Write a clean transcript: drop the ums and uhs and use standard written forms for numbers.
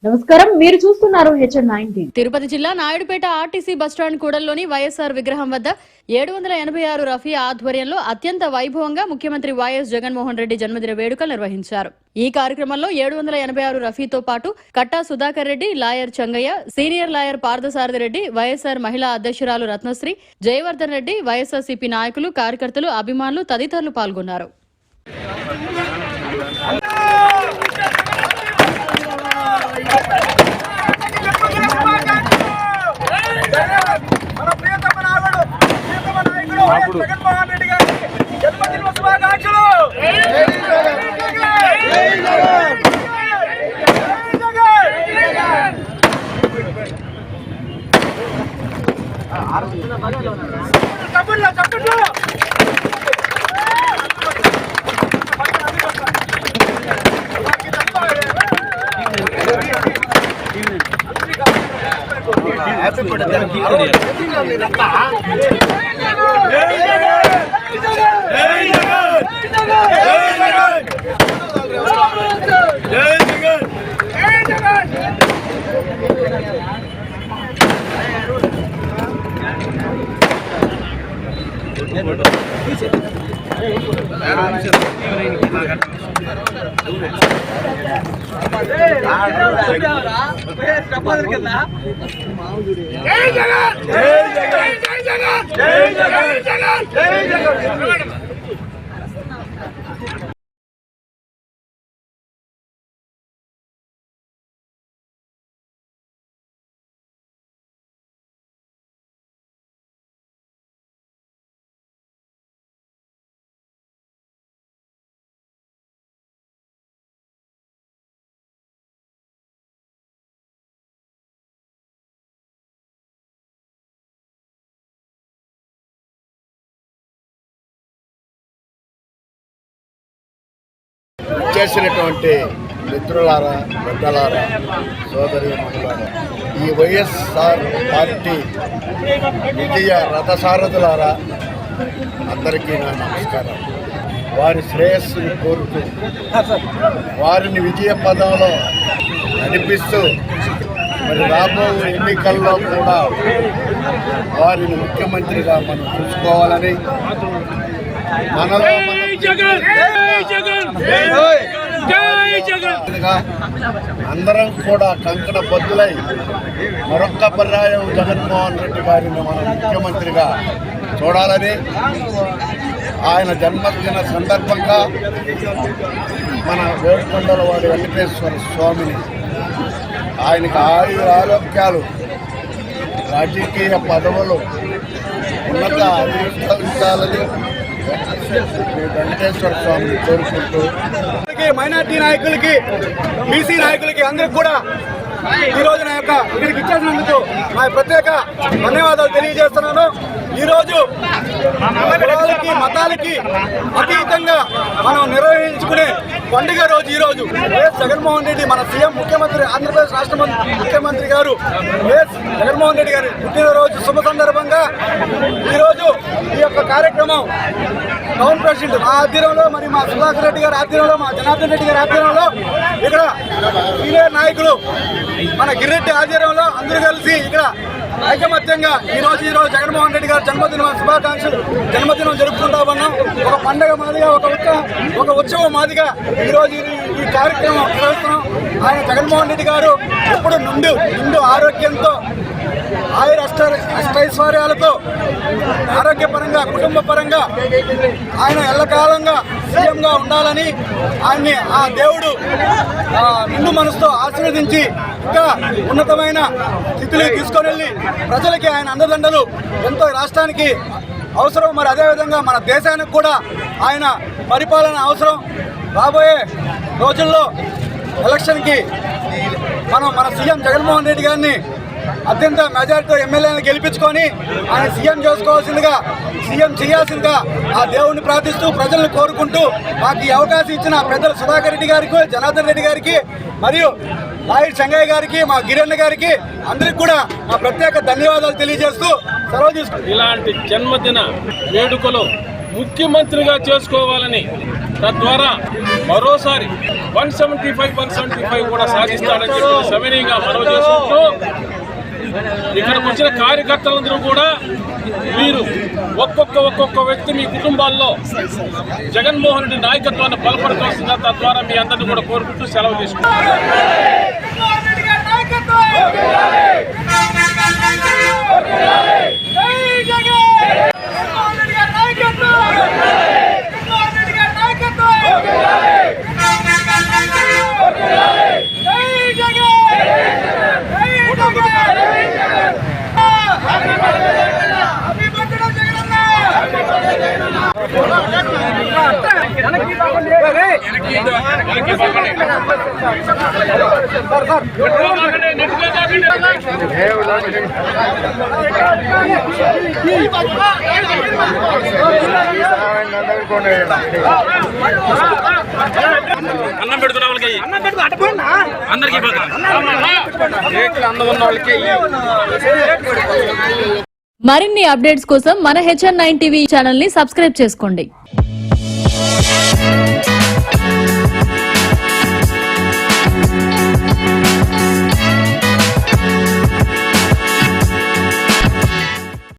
నమస్కారం, మీరు చూస్తున్నారు HN19. తిరుపతి జిల్లా నాయుడుపేట ఆర్టీసీ బస్టాండ్ కూడల్లోని వైఎస్ఆర్ విగ్రహం వద్ద 786 రఫీ ఆధ్వర్యంలో అత్యంత వైభవంగా ముఖ్యమంత్రి వైఎస్ జగన్మోహన్ రెడ్డి జన్మదిన వేడుకలు నిర్వహించారు. ఈ కార్యక్రమంలో 786 రఫీతో పాటు Katta Sudhakar Reddy, lawyer Changayya, senior lawyer Parthasarathi Reddy, YSR మహిళా అధ్యక్షురాలు రత్నశ్రీ, జయవర్ధన్ రెడ్డి, వైఎస్ఆర్సీపీ నాయకులు, కార్యకర్తలు, అభిమానులు తదితరులు పాల్గొన్నారు. జగన్మోహన్ రెడ్డి గారి జన్మదిన శుభాకాంక్షలు. చేసినటువంటి మిత్రులారా, పెద్దలారా, సోదరి మనులారా, ఈ వైఎస్ఆర్ పార్టీ విజయ రథసారథులారా, అందరికీ నా నమస్కారం. వారి శ్రేయస్సుని కోరుతూ వారిని విజయ పదంలో నడిపిస్తూ మరి రాబోయే ఎన్నికల్లో కూడా వారిని ముఖ్యమంత్రిగా మనం చూసుకోవాలని అందరం కూడా కంకణ బద్దులై మరొక్క పర్యాయం జగన్మోహన్ రెడ్డి గారిని మనం ముఖ్యమంత్రిగా చూడాలని ఆయన జన్మదిన సందర్భంగా మన వేడుకొండలవాడి వెంకటేశ్వర స్వామిని ఆయనకి ఆరోగ్యాలు, రాజకీయ పదవులు, ఉన్నత అధిష్ఠించాలని వెంకటేశ్వర స్వామిని కోరుకుంటూ మైనార్టీ నాయకులకి, బీసీ నాయకులకి అందరికి కూడా ఈ రోజు నా యొక్క ఇక్కడికి ఇచ్చేసినందుకు నా ప్రత్యేక ధన్యవాదాలు తెలియజేస్తున్నాను. ఈరోజు కులాలకి, మతాలకి అతీతంగా మనం నిర్వహించుకునే పండుగ రోజు ఈరోజు. వైఎస్ జగన్మోహన్ రెడ్డి మన సీఎం, ముఖ్యమంత్రి, ఆంధ్రప్రదేశ్ రాష్ట్ర ముఖ్యమంత్రి గారు వైఎస్ జగన్మోహన్ రెడ్డి గారి పుట్టినరోజు శుభ సందర్భంగా ఈరోజు ఈ యొక్క కార్యక్రమం టౌన్ ప్రెసిడెంట్ మా ఆధ్వర్యంలో, మరి మా సుధాకర్ రెడ్డి గారి ఆధ్వర్యంలో, మా జనార్దన్ రెడ్డి గారి ఆధ్వర్యంలో, ఇక్కడ సీనియర్ నాయకులు మన గిరెడ్డి ఆధ్వర్యంలో అందరూ కలిసి ఇక్కడ ఐకమత్యంగా ఈరోజు జగన్మోహన్ రెడ్డి గారి జన్మదినం జరుపుకుంటా ఉన్నాం. ఒక పండగ మాదిగా, ఒక ఉత్సవం మాదిగా ఈరోజు ఈ కార్యక్రమం నిర్వహిస్తున్నాం. ఆయన జగన్మోహన్ రెడ్డి గారు ఎప్పుడు నిండు ఆరోగ్యంతో, అష్టైశ్వర్యాలతో, ఆరోగ్యపరంగా, కుటుంబ పరంగా ఆయన ఎల్లకాలంగా సీఎంగా ఉండాలని ఆయన్ని ఆ దేవుడు నిండు మనసుతో ఆశీర్వదించి ఇంకా ఉన్నతమైన స్థితిలో తీసుకొని వెళ్ళి ప్రజలకి ఆయన అండదండలు ఎంతో రాష్ట్రానికి అవసరం. మరి అదేవిధంగా మన దేశానికి కూడా ఆయన పరిపాలన అవసరం. రాబోయే రోజుల్లో ఎలక్షన్కి మన సీఎం జగన్మోహన్ రెడ్డి గారిని అత్యంత మెజారిటీతో ఎమ్మెల్యేలను గెలిపించుకొని ఆయన సీఎం చేయాల్సిందిగా ఆ దేవుణ్ణి ప్రార్థిస్తూ, ప్రజలను కోరుకుంటూ, మాకు ఈ అవకాశం ఇచ్చిన పెద్దలు సుధాకర్ రెడ్డి గారికి, జనార్దన్ రెడ్డి గారికి, మరియు లాయర్ చంగయ్య గారికి, మా గిరణ్ గారికి అందరికి కూడా మా ప్రత్యేక ధన్యవాదాలు తెలియజేస్తూ సెలవు తీసుకుంటాం. ఇలాంటి జన్మదిన వేడుకలు ముఖ్యమంత్రిగా చేసుకోవాలని, తద్వారా మరోసారి 175 కూడా సాధిస్తాడని చెప్పి సవినీయంగా మనవి చేసుకుంటూ ఇక్కడికి వచ్చిన కార్యకర్తలందరూ కూడా మీరు ఒక్కొక్క వ్యక్తి మీ కుటుంబాల్లో జగన్మోహన్ రెడ్డి నాయకత్వాన్ని బలపడవలసిందిగా తద్వారా మీ అందరినీ కూడా కోరుకుంటూ సెలవు తీసుకుంటారు. అన్నం పెడుతున్న వాళ్ళకి అందరికీ మరిన్ని అప్డేట్స్ కోసం మన HN9 టీవీ ఛానల్ ని సబ్స్క్రైబ్ చేసుకోండి.